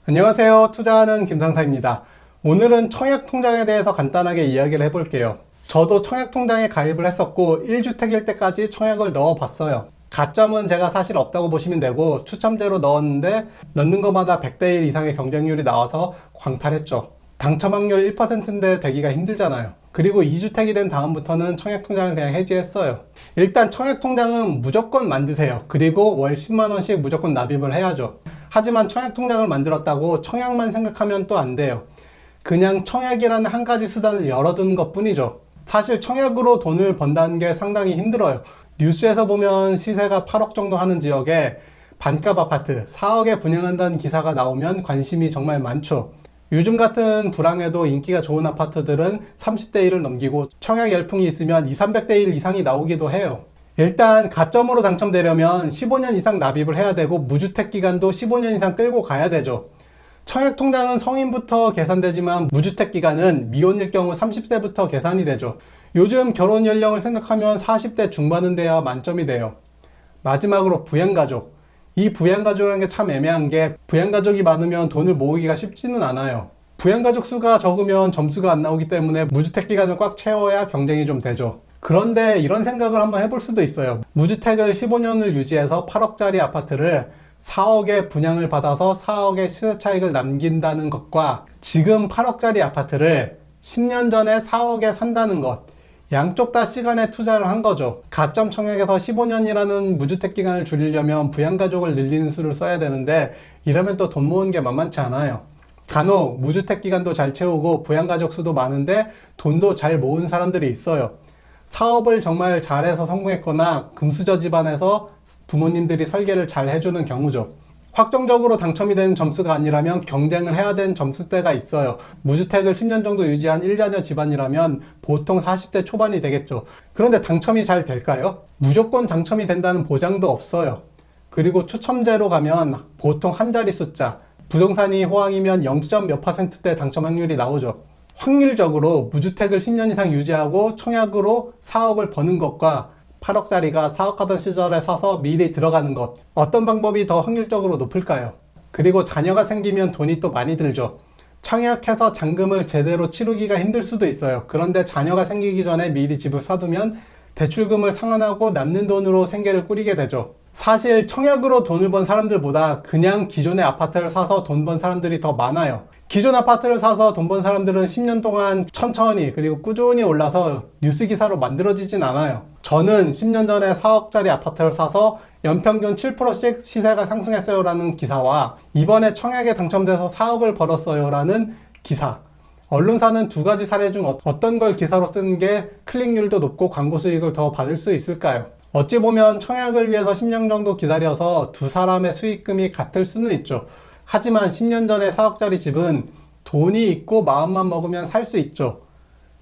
안녕하세요. 투자하는 김상사입니다. 오늘은 청약통장에 대해서 간단하게 이야기를 해볼게요. 저도 청약통장에 가입을 했었고 1주택일 때까지 청약을 넣어봤어요. 가점은 제가 사실 없다고 보시면 되고 추첨제로 넣었는데 넣는 것마다 100대 1 이상의 경쟁률이 나와서 광탈했죠. 당첨 확률 1%인데 되기가 힘들잖아요. 그리고 2주택이 된 다음부터는 청약통장을 그냥 해지했어요. 일단 청약통장은 무조건 만드세요. 그리고 월 10만원씩 무조건 납입을 해야죠. 하지만 청약통장을 만들었다고 청약만 생각하면 또 안 돼요. 그냥 청약이라는 한 가지 수단을 열어두는 것 뿐이죠. 사실 청약으로 돈을 번다는 게 상당히 힘들어요. 뉴스에서 보면 시세가 8억 정도 하는 지역에 반값 아파트 4억에 분양한다는 기사가 나오면 관심이 정말 많죠. 요즘 같은 불황에도 인기가 좋은 아파트들은 30대 1을 넘기고 청약 열풍이 있으면 300대 1 이상이 나오기도 해요. 일단 가점으로 당첨되려면 15년 이상 납입을 해야 되고 무주택 기간도 15년 이상 끌고 가야 되죠. 청약통장은 성인부터 계산되지만 무주택 기간은 미혼일 경우 30세부터 계산이 되죠. 요즘 결혼 연령을 생각하면 40대 중반은 돼야 만점이 돼요. 마지막으로 부양가족. 이 부양가족이라는 게 참 애매한 게 부양가족이 많으면 돈을 모으기가 쉽지는 않아요. 부양가족 수가 적으면 점수가 안 나오기 때문에 무주택 기간을 꽉 채워야 경쟁이 좀 되죠. 그런데 이런 생각을 한번 해볼 수도 있어요. 무주택을 15년을 유지해서 8억짜리 아파트를 4억에 분양을 받아서 4억의 시세 차익을 남긴다는 것과 지금 8억짜리 아파트를 10년 전에 4억에 산다는 것, 양쪽 다 시간에 투자를 한 거죠. 가점 청약에서 15년이라는 무주택 기간을 줄이려면 부양가족을 늘리는 수를 써야 되는데 이러면 또 돈 모으는 게 만만치 않아요. 간혹 무주택 기간도 잘 채우고 부양가족 수도 많은데 돈도 잘 모은 사람들이 있어요. 사업을 정말 잘해서 성공했거나 금수저 집안에서 부모님들이 설계를 잘 해주는 경우죠. 확정적으로 당첨이 되는 점수가 아니라면 경쟁을 해야 되는 점수대가 있어요. 무주택을 10년 정도 유지한 1자녀 집안이라면 보통 40대 초반이 되겠죠. 그런데 당첨이 잘 될까요? 무조건 당첨이 된다는 보장도 없어요. 그리고 추첨제로 가면 보통 한 자리 숫자, 부동산이 호황이면 0. 몇 %대 당첨 확률이 나오죠. 확률적으로 무주택을 10년 이상 유지하고 청약으로 4억을 버는 것과 8억짜리가 4억 하던 시절에 사서 미리 들어가는 것, 어떤 방법이 더 확률적으로 높을까요? 그리고 자녀가 생기면 돈이 또 많이 들죠. 청약해서 잔금을 제대로 치르기가 힘들 수도 있어요. 그런데 자녀가 생기기 전에 미리 집을 사두면 대출금을 상환하고 남는 돈으로 생계를 꾸리게 되죠. 사실 청약으로 돈을 번 사람들보다 그냥 기존의 아파트를 사서 돈 번 사람들이 더 많아요. 기존 아파트를 사서 돈 번 사람들은 10년 동안 천천히 그리고 꾸준히 올라서 뉴스 기사로 만들어지진 않아요. 저는 10년 전에 4억짜리 아파트를 사서 연평균 7%씩 시세가 상승했어요 라는 기사와 이번에 청약에 당첨돼서 4억을 벌었어요 라는 기사, 언론사는 두 가지 사례 중 어떤 걸 기사로 쓰는 게 클릭률도 높고 광고 수익을 더 받을 수 있을까요? 어찌 보면 청약을 위해서 10년 정도 기다려서 두 사람의 수익금이 같을 수는 있죠. 하지만 10년 전에 4억짜리 집은 돈이 있고 마음만 먹으면 살 수 있죠.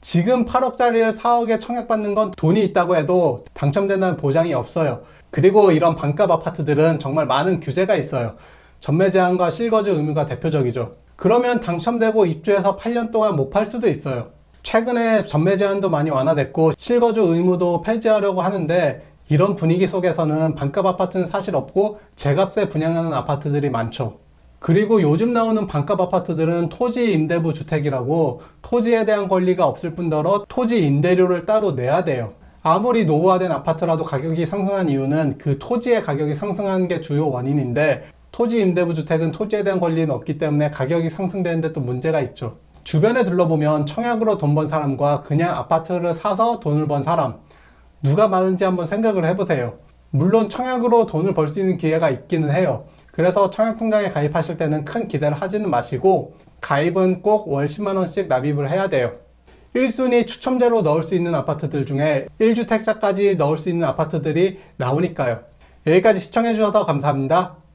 지금 8억짜리를 4억에 청약받는 건 돈이 있다고 해도 당첨된다는 보장이 없어요. 그리고 이런 반값 아파트들은 정말 많은 규제가 있어요. 전매 제한과 실거주 의무가 대표적이죠. 그러면 당첨되고 입주해서 8년 동안 못 팔 수도 있어요. 최근에 전매 제한도 많이 완화됐고 실거주 의무도 폐지하려고 하는데 이런 분위기 속에서는 반값 아파트는 사실 없고 제값에 분양하는 아파트들이 많죠. 그리고 요즘 나오는 반값 아파트들은 토지 임대부 주택이라고 토지에 대한 권리가 없을 뿐더러 토지 임대료를 따로 내야 돼요. 아무리 노후화된 아파트라도 가격이 상승한 이유는 그 토지의 가격이 상승한 게 주요 원인인데 토지 임대부 주택은 토지에 대한 권리는 없기 때문에 가격이 상승되는데 또 문제가 있죠. 주변에 둘러보면 청약으로 돈 번 사람과 그냥 아파트를 사서 돈을 번 사람, 누가 많은지 한번 생각을 해보세요. 물론 청약으로 돈을 벌 수 있는 기회가 있기는 해요. 그래서 청약통장에 가입하실 때는 큰 기대를 하지는 마시고 가입은 꼭 월 10만원씩 납입을 해야 돼요. 1순위 추첨제로 넣을 수 있는 아파트들 중에 1주택자까지 넣을 수 있는 아파트들이 나오니까요. 여기까지 시청해 주셔서 감사합니다.